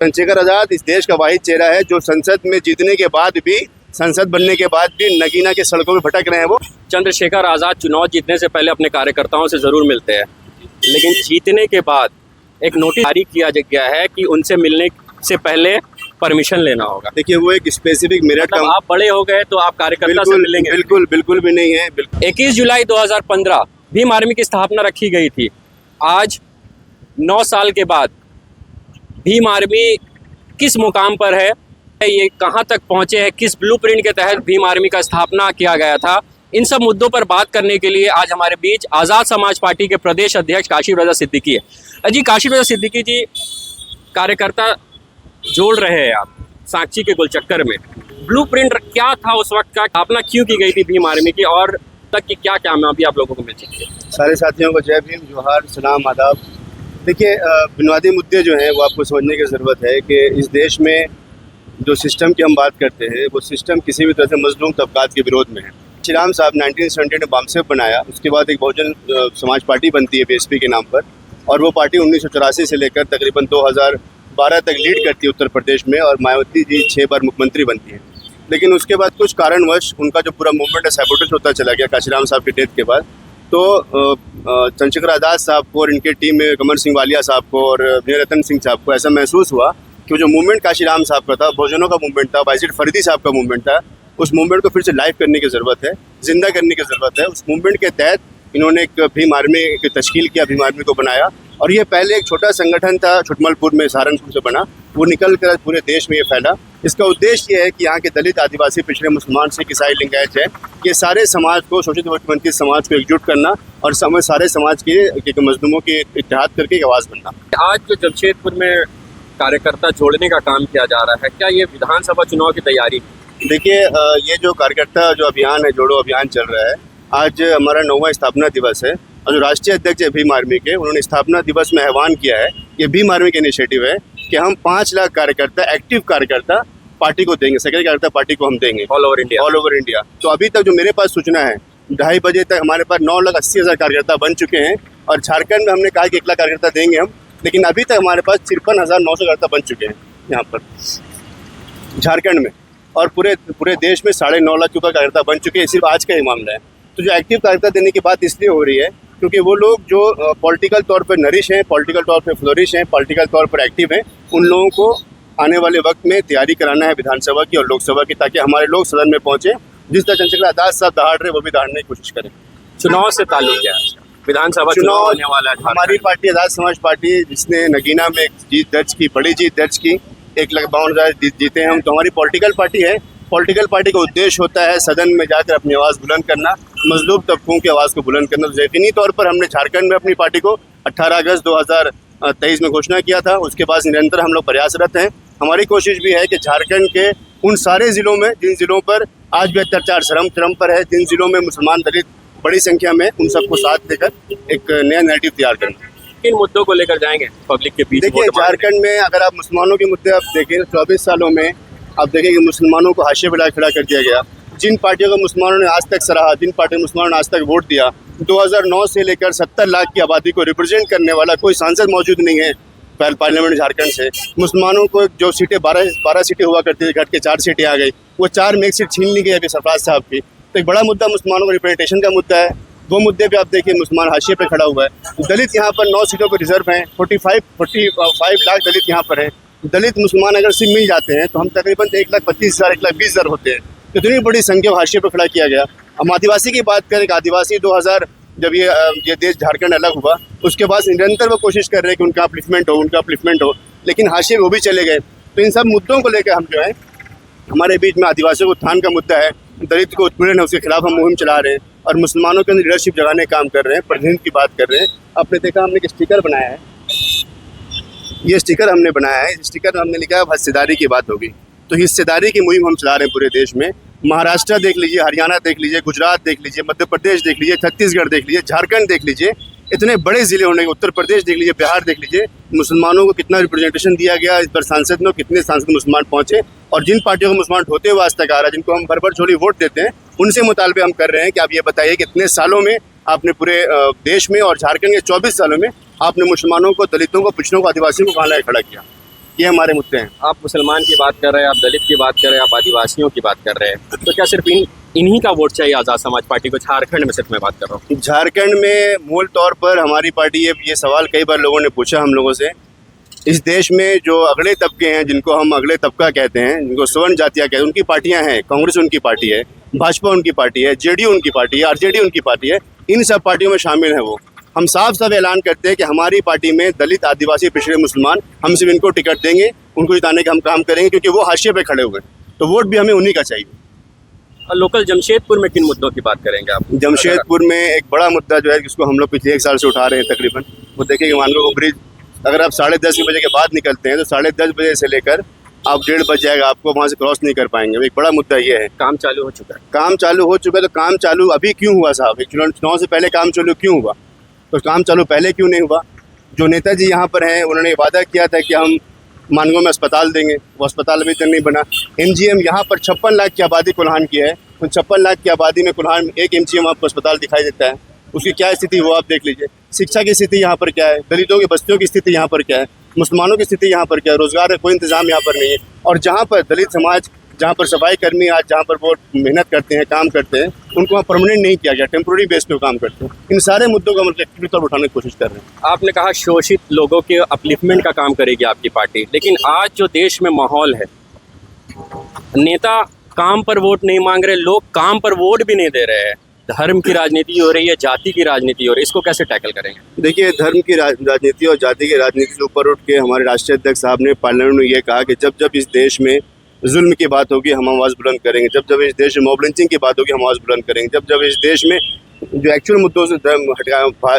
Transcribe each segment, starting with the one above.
चंद्रशेखर आजाद इस देश का वाहिद चेहरा है जो संसद में जीतने के बाद भी, संसद बनने के बाद भी नगीना के सड़कों में भटक रहे हैं। वो चंद्रशेखर आज़ाद चुनाव जीतने से पहले अपने कार्यकर्ताओं से ज़रूर मिलते हैं, लेकिन जीतने के बाद एक नोटिस जारी किया गया है कि उनसे मिलने से पहले परमिशन लेना होगा। देखिए, वो एक स्पेसिफिक मेरिट का, आप बड़े हो गए तो आप कार्यकर्ता से मिलेंगे? बिल्कुल बिल्कुल भी नहीं है। 21 जुलाई 2015 भीम आर्मी की स्थापना रखी गई थी। आज 9 साल के बाद भीम आर्मी किस मुकाम पर है, ये कहाँ तक पहुँचे हैं, किस ब्लूप्रिंट के तहत भीम आर्मी का स्थापना किया गया था, इन सब मुद्दों पर बात करने के लिए आज हमारे बीच आज़ाद समाज पार्टी के प्रदेश अध्यक्ष काशिफ रज़ा सिद्दीकी है। जी काशिफ रज़ा सिद्दीकी जी, कार्यकर्ता जोड़ रहे हैं आप साक्षी के गोलचक्कर में, ब्लूप्रिंट क्या था उस वक्त का, स्थापना क्यों की गई थी भीम आर्मी की और तक की क्या कामयाबी आप लोगों को मिल चुकी है? सारे साथियों को जय भीम, जोहार, सलाम, आदाब। देखिए, बुनियादी मुद्दे जो हैं वो आपको समझने की ज़रूरत है कि इस देश में जो सिस्टम की हम बात करते हैं वो सिस्टम किसी भी तरह से मजलूम तबकात के विरोध में है। श्री राम साहब 1970 में बामसेफ बनाया, उसके बाद एक बहुजन समाज पार्टी बनती है बीएसपी के नाम पर, और वो पार्टी 1984 से लेकर तकरीबन 2012 तक लीड करती है उत्तर प्रदेश में, और मायावती जी 6 बार मुख्यमंत्री बनती हैं। लेकिन उसके बाद कुछ कारणवश उनका जो पूरा मूवमेंट है सैबोटेज होता चला गया काशीराम साहब की डेथ के बाद। तो चंद्रशेखर आज़ाद साहब को और इनके टीम में कमर सिंह वालिया साहब को और रतन सिंह साहब को ऐसा महसूस हुआ कि जो मूवमेंट काशीराम साहब का था, बहुजनों का मूवमेंट था, बाइजिद फरीदी साहब का मूवमेंट था, उस मूवमेंट को फिर से लाइव करने की ज़रूरत है, जिंदा करने की ज़रूरत है। उस मूवमेंट के तहत इन्होंने एक भीम आर्मी की तश्कील किया, भीम आर्मी को बनाया, और ये पहले एक छोटा संगठन था छुटमलपुर में, सहारनपुर से बना, वो निकल कर पूरे देश में ये फैला। इसका उद्देश्य ये है कि यहाँ के दलित, आदिवासी, पिछड़े, मुसलमान, सिख, ईसाई, लिंगायत है, ये सारे समाज को, शोषित वंचित समाज को एकजुट करना और सारे समाज के मजलूमों के इत्तेहाद करके एक आवाज़ बनना। आज जो जमशेदपुर में कार्यकर्ता जोड़ने का काम किया जा रहा है, क्या ये विधानसभा चुनाव की तैयारी? देखिए, ये जो कार्यकर्ता जो अभियान है, जोड़ो अभियान चल रहा है, आज हमारा 9वां स्थापना दिवस है, और जो राष्ट्रीय अध्यक्ष है भीम आर्मी के, उन्होंने स्थापना दिवस में आह्वान किया है, ये भीम आर्मी का इनिशिएटिव है कि हम 5 लाख कार्यकर्ता, एक्टिव कार्यकर्ता पार्टी को देंगे, सक्रिय कार्यकर्ता पार्टी को हम देंगे ऑल ओवर इंडिया। तो अभी तक जो मेरे पास सूचना है, 2:30 बजे तक हमारे पास 9,80,000 कार्यकर्ता बन चुके हैं, और झारखंड में हमने कहा कि 1 लाख कार्यकर्ता देंगे हम, लेकिन अभी तक हमारे पास 53,900 कार्यकर्ता बन चुके हैं यहाँ पर झारखंड में, और पूरे देश में 9.5 लाख का कार्यकर्ता बन चुके हैं। सिर्फ आज का ही मामला है। तो जो एक्टिव कार्यकर्ता देने की बात इसलिए हो रही है क्योंकि वो लोग जो पॉलिटिकल तौर पर नरिश हैं, पॉलिटिकल तौर पर फ्लोरिश हैं, पॉलिटिकल तौर पर एक्टिव हैं, उन लोगों को आने वाले वक्त में तैयारी कराना है विधानसभा की और लोकसभा की, ताकि हमारे लोग सदन में पहुँचे। जिस तरह चंद्रशेखर आजाद साहब दहाड़ रहे, वो भी दहाड़ने की कोशिश करें। चुनाव से ताल्लुक क्या है? विधानसभा चुनाव होने वाला है। हमारी पार्टी आज़ाद समाज पार्टी, जिसने नगीना में जीत दर्ज की, बड़ी जीत दर्ज की, 1,52,000 जीते हैं हम, तो हमारी पॉलिटिकल पार्टी है। पॉलिटिकल पार्टी का उद्देश्य होता है सदन में जाकर अपनी आवाज़ बुलंद करना, मजलूम तबकों की आवाज़ को बुलंद करना। तो यकीनी तौर पर हमने झारखंड में अपनी पार्टी को 18 अगस्त 2023 में घोषणा किया था। उसके बाद निरंतर हम लोग प्रयासरत हैं। हमारी कोशिश भी है कि झारखंड के उन सारे ज़िलों में, जिन ज़िलों पर आज भी अत्याचार चरम पर है, जिन ज़िलों में मुसलमान दलित बड़ी संख्या में, उन सबको साथ लेकर एक नया नैरेटिव तैयार करना। किन मुद्दों को लेकर जाएंगे पब्लिक के बीच? देखिए, झारखंड में अगर आप मुसलमानों के मुद्दे आप देखें, 24 सालों में आप देखें कि मुसलमानों को हाशिए पर खड़ा कर दिया गया। जिन पार्टियों को मुसलमानों ने आज तक सराहा, जिन पार्टी मुसलमानों ने आज तक वोट दिया, 2009 से लेकर 70 लाख की आबादी को रिप्रेजेंट करने वाला कोई सांसद मौजूद नहीं है पार्लियामेंट झारखंड से। मुसलमानों को जो सीटें 12 सीटें हुआ करती थी, घट के 4 सीटें आ गई, वो 4 में 1 सीट छीन ली गई अभी सरफराज साहब की। तो एक बड़ा मुद्दा मुसलमानों को रिप्रेजेंटेशन का मुद्दा है। वो मुद्दे पे आप देखिए मुसलमान हाशिए पे खड़ा हुआ है। दलित यहाँ पर 9 सीटों पर रिजर्व हैं, 45 लाख दलित यहाँ पर है। दलित मुसलमान अगर सिर्फ मिल जाते हैं तो हम तकरीबन 1,25,000, 1,20,000 होते हैं। इतनी बड़ी संख्या हाशिए पर खड़ा किया गया। हम आदिवासी की बात करें, आदिवासी 2000 जब ये देश झारखंड अलग हुआ, उसके बाद निरंतर वो कोशिश कर रहे हैं कि उनका अपलिफ्टमेंट हो, लेकिन हाशिए वो भी चले गए। तो इन सब मुद्दों को लेकर हम जो है, हमारे बीच में आदिवासियों को उत्थान का मुद्दा है, दलित को उत्पीड़न है, उसके खिलाफ हम मुहिम चला रहे हैं, और मुसलमानों के अंदर लीडरशिप जगाने का काम कर रहे हैं, प्रतिनिधित्व की बात कर रहे हैं। आपने देखा हमने एक स्टिकर बनाया है, ये स्टिकर हमने बनाया है, स्टिकर हमने लिखा है हिस्सेदारी की बात होगी। तो हिस्सेदारी की मुहिम हम चला रहे हैं पूरे देश में। महाराष्ट्र देख लीजिए, हरियाणा देख लीजिए, गुजरात देख लीजिए, मध्य प्रदेश देख लीजिए, छत्तीसगढ़ देख लीजिए, झारखंड देख लीजिए, इतने बड़े ज़िले होने के, उत्तर प्रदेश देख लीजिए, बिहार देख लीजिए, मुसलमानों को कितना रिप्रेजेंटेशन दिया गया इस बार सांसद में, कितने सांसद मुसलमान पहुँचे, और जिन पार्टियों को मुसलमान होते हुए आज तक आ रहा है, जिनको हम भर छोड़ी वोट देते हैं, उनसे मुतालबे हम कर रहे हैं कि आप ये बताइए कि इतने सालों में आपने पूरे देश में और झारखंड के 24 सालों में आपने मुसलमानों को, दलितों को, पिछड़ों को, आदिवासियों को कहाँ लाके खड़ा किया? ये हमारे मुद्दे हैं। आप मुसलमान की बात कर रहे हैं, आप दलित की बात कर रहे हैं, आप आदिवासियों की बात कर रहे हैं, तो क्या सिर्फ इन्हीं का वोट चाहिए आज़ाद समाज पार्टी को? झारखंड में सिर्फ मैं बात कर रहा हूँ। झारखंड में मूल तौर पर हमारी पार्टी ये सवाल कई बार लोगों ने पूछा हम लोगों से, इस देश में जो अगले तबके हैं, जिनको हम अगले तबका कहते हैं, जिनको स्वर्ण जातियाँ कहते हैं, उनकी पार्टियाँ हैं। कांग्रेस उनकी पार्टी है, भाजपा उनकी पार्टी है, जेडीयू उनकी पार्टी है, आरजेडी उनकी पार्टी है। इन सब पार्टियों में शामिल हैं वो। हम साफ साफ ऐलान करते हैं कि हमारी पार्टी में दलित, आदिवासी, पिछड़े, मुसलमान, हम सिर्फ इनको टिकट देंगे, उनको जिताने का हम काम करेंगे, क्योंकि वो हाशिए पे खड़े हुए हैं। तो वोट भी हमें उन्हीं का चाहिए। और लोकल जमशेदपुर में किन मुद्दों की बात करेंगे आप? जमशेदपुर में एक बड़ा मुद्दा जो है, जिसको हम लोग पिछले 1 साल से उठा रहे हैं तकरीबन, वो देखिए कि मानगो ब्रिज, अगर आप 10:30 बजे के बाद निकलते हैं तो 10:30 बजे से लेकर आप 1:30 बज जाएगा, आपको वहाँ से क्रॉस नहीं कर पाएंगे। एक बड़ा मुद्दा ये है। काम चालू हो चुका है? काम चालू हो चुका है, तो काम चालू अभी क्यों हुआ साहब? चुनाव से पहले काम चालू क्यों हुआ? तो काम चालू पहले क्यों नहीं हुआ? जो नेताजी यहाँ पर हैं, उन्होंने वादा किया था कि हम मानगो में अस्पताल देंगे, वो अस्पताल अभी तक नहीं बना। MGM यहाँ पर 56 लाख की आबादी कुल्हान की है, उन 56 लाख की आबादी में कुल्हान में एक MGM आपको अस्पताल दिखाई देता है। उसकी क्या स्थिति वो आप देख लीजिए। शिक्षा की स्थिति यहाँ पर क्या है, दलितों की बस्तियों की स्थिति यहाँ पर क्या है, मुसलमानों की स्थिति यहाँ पर क्या है, रोजगार का कोई इंतजाम यहाँ पर नहीं है। और जहाँ पर दलित समाज, जहाँ पर सफाई कर्मी आज जहाँ पर वो मेहनत करते हैं, काम करते हैं, उनको वहाँ परमानेंट नहीं किया गया, टेम्प्रोरी बेस पे काम करते हैं। इन सारे मुद्दों को हम एक्टिव तौर पर उठाने की कोशिश कर रहे हैं। आपने कहा शोषित लोगों के अपलिफ्टमेंट का काम करेगी आपकी पार्टी, लेकिन आज जो देश में माहौल है, नेता काम पर वोट नहीं मांग रहे, लोग काम पर वोट भी नहीं दे रहे हैं, धर्म की राजनीति हो रही है, जाति की राजनीति हो रही है, इसको कैसे टैकल करेंगे? देखिए, धर्म की राजनीति और जाति की राजनीति से ऊपर उठ के हमारे राष्ट्रीय अध्यक्ष साहब ने पार्लियामेंट में ये कहा कि जब जब इस देश में जुल्म की बात होगी हम आवाज़ बुलंद करेंगे, जब जब इस देश में मॉब लिंचिंग की बात होगी हम आवाज़ बुलंद करेंगे, जब जब इस देश में जो एक्चुअल मुद्दों से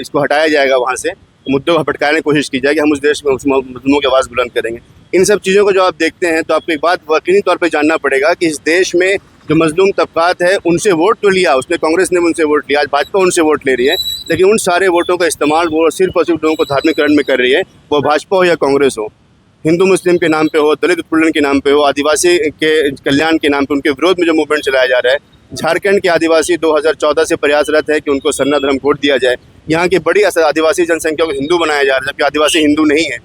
इसको हटाया जाएगा, वहाँ से मुद्दों को भटकाने की कोशिश की जाएगी, हम उस देश में उस मुद्दों की आवाज़ बुलंद करेंगे। इन सब चीज़ों को जो आप देखते हैं तो आपको एक बात यकीनी तौर पर जानना पड़ेगा कि इस देश में जो मजलूम तबकात है, उनसे वोट तो लिया उसने, कांग्रेस ने उनसे वोट लिया, आज भाजपा उनसे वोट ले रही है, लेकिन उन सारे वोटों का इस्तेमाल वो सिर्फ और सिर्फ लोगों को धार्मिकरण में कर रही है, वो भाजपा हो या कांग्रेस हो, हिंदू मुस्लिम के नाम पे हो, दलित उत्पीड़न के नाम पे हो, आदिवासी के कल्याण के नाम पे उनके विरोध में जो मूवमेंट चलाया जा रहा है। झारखंड के आदिवासी 2014 से प्रयासरत है कि उनको सरना धर्म कोड दिया जाए। यहाँ की बड़ी आदिवासी जनसंख्या को हिंदू बनाया जा रहा है, जबकि आदिवासी हिंदू नहीं है।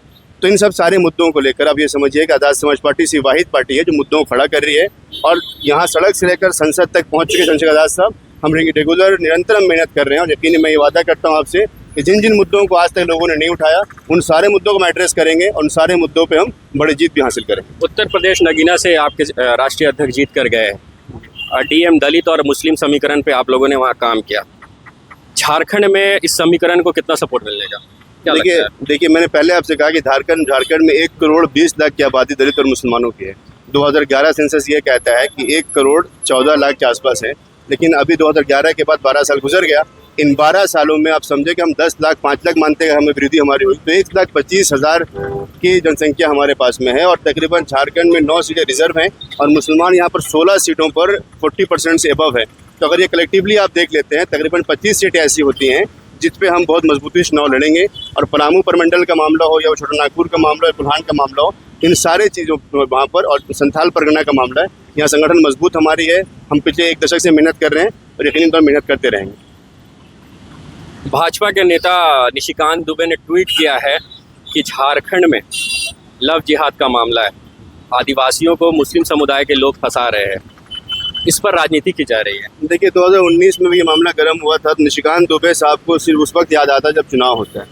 तो इन सब सारे मुद्दों को लेकर आप ये समझिए कि आज़ाद समाज पार्टी सी वाहिद पार्टी है जो मुद्दों को खड़ा कर रही है, और यहाँ सड़क से लेकर संसद तक पहुँच चुके चंद्रशेखर आज़ाद साहब। हम रेगुलर निरंतर हम मेहनत कर रहे हैं, और यकीन मैं ये वादा करता हूँ आपसे कि जिन जिन मुद्दों को आज तक लोगों ने नहीं उठाया, उन सारे मुद्दों को हम एड्रेस करेंगे, और उन सारे मुद्दों पे हम बड़ी जीत भी हासिल करेंगे। उत्तर प्रदेश नगीना से आपके राष्ट्रीय अध्यक्ष जीत कर गए हैं। DM दलित और मुस्लिम समीकरण पे आप लोगों ने वहाँ काम किया। झारखंड में इस समीकरण को कितना सपोर्ट मिलेगा? देखिए मैंने पहले आपसे कहा कि झारखंड में 1,20,00,000 की आबादी दलित और मुसलमानों की है। 2011 सेंसस ये कहता है कि 1,14,00,000 के आसपास है, लेकिन अभी 2011 के बाद 12 साल गुजर गया। इन 12 सालों में आप समझे कि हम 10 लाख 5 लाख मानते हैं, हमें वृद्धि हमारी हुई, तो 1,25,000 की जनसंख्या हमारे पास में है, और तकरीबन झारखंड में 9 सीटें रिजर्व हैं, और मुसलमान यहाँ पर 16 सीटों पर 40% से अबव है। तो अगर ये कलेक्टिवली आप देख लेते हैं, तकरीबन 25 सीटें ऐसी होती हैं जिस पे हम बहुत मजबूती से चुनाव लड़ेंगे। और पलामू परमंडल का मामला हो, या छोटा नागपुर का मामला हो, कुल्हान का मामला हो, इन सारे चीज़ों वहाँ पर, और संथाल परगना का मामला है, यहाँ संगठन मजबूत हमारी है। हम पिछले 1 दशक से मेहनत कर रहे हैं, और यकीनन तौर मेहनत करते रहेंगे। भाजपा के नेता निशिकांत दुबे ने ट्वीट किया है कि झारखंड में लव जिहाद का मामला है, आदिवासियों को मुस्लिम समुदाय के लोग फंसा रहे हैं, इस पर राजनीति की जा रही है। देखिए 2019 में भी ये मामला गर्म हुआ था, तो निशिकांत दुबे साहब को सिर्फ उस वक्त याद आता है जब चुनाव होता है।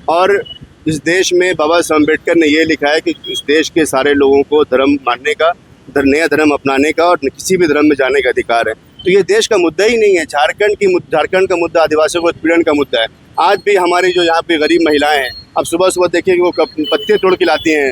और इस देश में बाबा साहब अम्बेडकर ने ये लिखा है कि इस देश के सारे लोगों को धर्म मानने का, नया धर्म अपनाने का, और किसी भी धर्म में जाने का अधिकार है। तो ये देश का मुद्दा ही नहीं है। झारखंड का मुद्दा आदिवासियों को उत्पीड़न का मुद्दा है। आज भी हमारी जो यहाँ पे गरीब महिलाएं हैं, अब सुबह सुबह देखिए कि वो पत्ते तोड़ के लाती हैं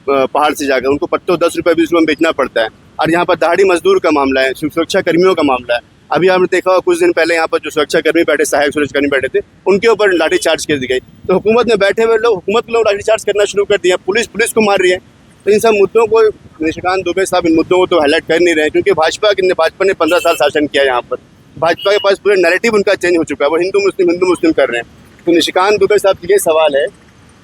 पहाड़ से जाकर, उनको पत्तों 10 रुपये 20 रुपये में बेचना पड़ता है। और यहाँ पर दहाड़ी मजदूर का मामला है, सुरक्षा कर्मियों का मामला है। अभी आपने देखा होगा कुछ दिन पहले यहाँ पर जो सुरक्षा कर्मी बैठे, सहायक सुरक्षा कर्मी बैठे थे, उनके ऊपर लाठीचार्ज कर दी गई। तो हुकूमत में बैठे हुए लोग, हुकूमत के लोग लाठीचार्ज करना शुरू कर दिया, पुलिस को मार रही है। तो इन सब मुद्दों को निशिकांत दुबे साहब इन मुद्दों को तो हाईलाइट कर नहीं रहे, क्योंकि भाजपा ने 15 साल शासन किया यहाँ पर। भाजपा के पास पूरे नैरेटिव उनका चेंज हो चुका है, वो हिंदू मुस्लिम कर रहे हैं। तो निशिकांत दुबे साहब ये सवाल है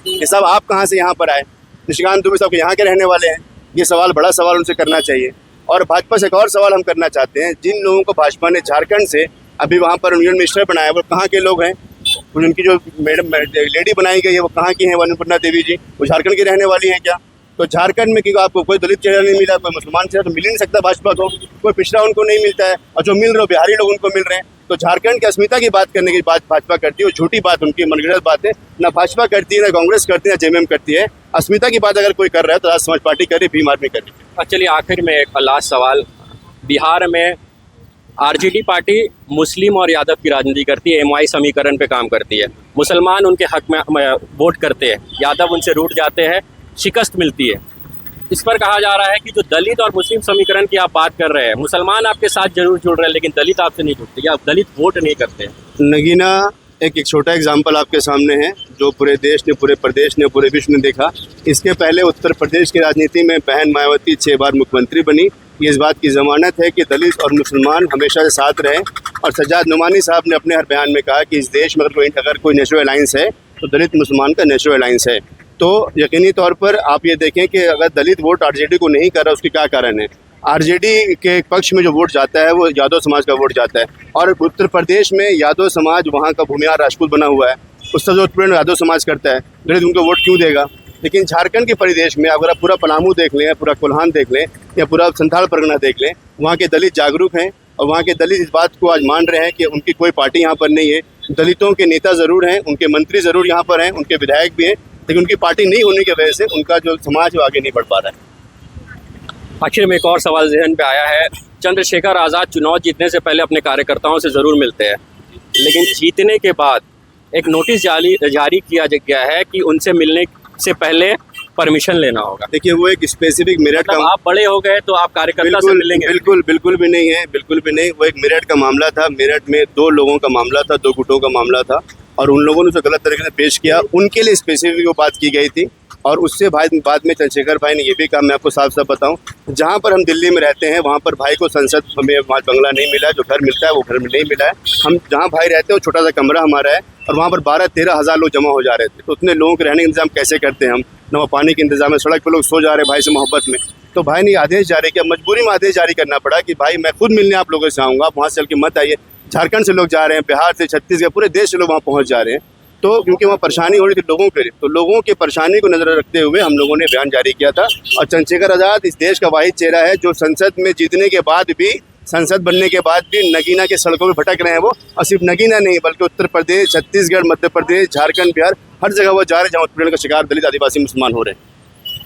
कि साहब आप कहाँ से यहाँ पर आए? निशिकांत दुबे साहब यहाँ के रहने वाले हैं, ये सवाल बड़ा सवाल उनसे करना चाहिए। और भाजपा से एक और सवाल हम करना चाहते हैं, जिन लोगों को भाजपा ने झारखंड से अभी वहाँ पर यूनियन मिनिस्टर बनाया, वो कहाँ के लोग हैं? उनकी जो मैडम लेडी बनाई गई है, वो कहाँ की हैं? अन्नपूर्णा देवी जी, वो झारखंड की रहने वाली हैं क्या? तो झारखंड में क्योंकि आपको कोई दलित चेहरा नहीं मिला, कोई मुसलमान चेहरा तो मिल ही नहीं सकता भाजपा को, कोई पिछड़ा उनको नहीं मिलता है, और जो मिल रहे हो बिहारी लोग उनको मिल रहे हैं। तो झारखंड की अस्मिता की बात करने की बात भाजपा करती है, वो झूठी बात, उनकी मनगढ़ंत बात है। ना भाजपा करती है, ना कांग्रेस करती है, ना जेएमएम करती है। अस्मिता की बात अगर कोई कर रहा है तो राष्ट्र समाज पार्टी करे, भीम आर्मी करे। चलिए आखिर में एक लास्ट सवाल, बिहार में आरजेडी पार्टी मुस्लिम और यादव की राजनीति करती है, एमवाई समीकरण पे काम करती है, मुसलमान उनके हक में वोट करते हैं, यादव उनसे रूठ जाते हैं, शिकस्त मिलती है। इस पर कहा जा रहा है कि जो दलित और मुस्लिम समीकरण की आप बात कर रहे हैं, मुसलमान आपके साथ जरूर जुड़ रहे हैं लेकिन दलित आपसे नहीं जुड़ते, या दलित वोट नहीं करते हैं। नगीना एक छोटा एग्जाम्पल आपके सामने है, जो पूरे देश ने, पूरे प्रदेश ने, पूरे विश्व ने देखा। इसके पहले उत्तर प्रदेश की राजनीति में बहन मायावती 6 बार मुख्यमंत्री बनी। ये इस बात की ज़मानत है कि दलित और मुसलमान हमेशा से साथ रहे। और सज्जाद नुमानी साहब ने अपने हर बयान में कहा कि इस देश में अगर कोई नेशनल अलायंस है तो दलित मुसलमान का नेशनल अलायंस है। तो यकीनी तौर पर आप ये देखें कि अगर दलित वोट आरजेडी को नहीं कर रहा, उसकी क्या कारण है। आरजेडी के पक्ष में जो वोट जाता है वो यादव समाज का वोट जाता है, और उत्तर प्रदेश में यादव समाज वहाँ का भूमिहार राजपूत बना हुआ है, उसका जो उत्पीड़न यादव समाज करता है, दलित उनको वोट क्यों देगा। लेकिन झारखंड के परिदेश में अगर आप पूरा पलामू देख लें, पूरा कोल्हान देख लें, या पूरा संथाल परगना देख लें, वहाँ के दलित जागरूक हैं और वहाँ के दलित इस बात को आज मान रहे हैं कि उनकी कोई पार्टी यहाँ पर नहीं है। दलितों के नेता ज़रूर हैं, उनके मंत्री ज़रूर यहाँ पर हैं, उनके विधायक भी हैं, लेकिन उनकी पार्टी नहीं होने की वजह से उनका जो समाज वो आगे नहीं बढ़ पा रहा है। आखिर में एक और सवाल जहन पे आया है, चंद्रशेखर आज़ाद चुनाव जीतने से पहले अपने कार्यकर्ताओं से ज़रूर मिलते हैं, लेकिन जीतने के बाद एक नोटिस जारी किया गया है कि उनसे मिलने से पहले परमिशन लेना होगा। देखिए वो एक स्पेसिफिक मेरिट का, आप बड़े हो गए तो आप कार्यकर्ता से मिलेंगे? बिल्कुल भी नहीं है, बिल्कुल भी नहीं। वो एक मेरिट का मामला था, मेरिट में 2 लोगों का मामला था, 2 गुटों का मामला था, और उन लोगों ने उसे गलत तरीके से पेश किया, उनके लिए स्पेसिफिक वो बात की गई थी। और उससे बाद में चंद्रशेखर भाई ने ये भी कहा, मैं आपको साफ साफ बताऊं, जहां पर हम दिल्ली में रहते हैं वहां पर भाई को संसद हमें बंगला नहीं मिला है, जो घर मिलता है वो घर में नहीं मिला है। हम जहां भाई रहते हैं वो छोटा सा कमरा हमारा है, और वहां पर 12-13 हज़ार लोग जमा हो जा रहे थे। तो उतने लोगों के रहने का इंतजाम कैसे करते हैं हम, न वो पानी के इंतजाम है, सड़क पर लोग सो जा रहे हैं भाई से मोहब्बत में। तो भाई ने आदेश जारी किया, मजबूरी में आदेश जारी करना पड़ा कि भाई मैं खुद मिलने आप लोगों से आऊँगा, आप वहाँ से चल के मत आइए। झारखंड से लोग जा रहे हैं, बिहार से, छत्तीसगढ़, पूरे देश से लोग वहाँ पहुँच जा रहे हैं। तो क्योंकि वहाँ परेशानी हो रही थी लोगों के लिए, तो लोगों की परेशानी को नज़र रखते हुए हम लोगों ने बयान जारी किया था। और चंद्रशेखर आज़ाद इस देश का वाहिद चेहरा है जो संसद में जीतने के बाद भी, संसद बनने के बाद भी नगीना के सड़कों में भटक रहे हैं वो। और सिर्फ नगीना नहीं बल्कि उत्तर प्रदेश, छत्तीसगढ़, मध्य प्रदेश, झारखंड, बिहार, हर जगह वो जा रहे हैं जहाँ उत्पीड़न का शिकार दलित, आदिवासी, मुसलमान हो रहे हैं।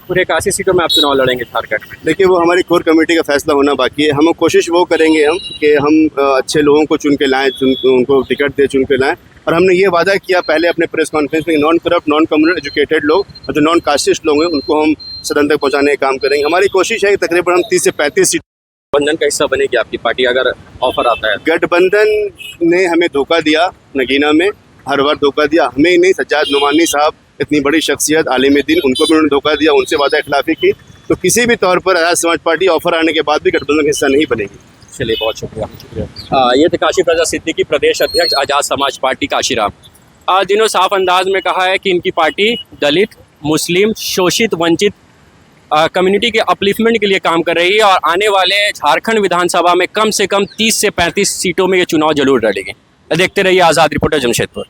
पूरे 81 सीटों में आप चुनाव लड़ेंगे झारखंड में? देखिए वो हमारी कोर कमेटी का फैसला होना बाकी है। हम कोशिश वो करेंगे कि हम अच्छे लोगों को चुन के लाएँ, उनको टिकट दे चुन के लाएँ। और हमने ये वादा किया पहले अपने प्रेस कॉन्फ्रेंस में, non corrupt, non communal educated लोग और जो नॉन कास्टिस्ट लोग हैं उनको हम सदन तक पहुँचाने का काम करेंगे। हमारी कोशिश है कि तकरीबन हम 30 से 35 सीट। गठबंधन का हिस्सा बनेगी आपकी पार्टी अगर ऑफर आता है? गठबंधन ने हमें धोखा दिया, नगीना में हर बार धोखा दिया, हमें ही नहीं, सज्जाद नुमानी साहब इतनी बड़ी शख्सियत, आलिम दीन, उनको भी उन्होंने धोखा दिया, उनसे वादा खिलाफी की। तो किसी भी तौर पर आज़ाद समाज पार्टी ऑफर आने के बाद भी गठबंधन का हिस्सा नहीं बनेगी। चलिए बहुत शुक्रिया। ये थे काशी प्रजा सिद्दीकी, प्रदेश अध्यक्ष आज़ाद समाज पार्टी काशीराम। आज दिनों साफ अंदाज में कहा है कि इनकी पार्टी दलित, मुस्लिम, शोषित, वंचित कम्युनिटी के अपलिफ्टमेंट के लिए काम कर रही है और आने वाले झारखंड विधानसभा में कम से कम 30 से 35 सीटों में ये चुनाव जरूर लड़ेगी। देखते रहिए आज़ाद रिपोर्टर जमशेदपुर।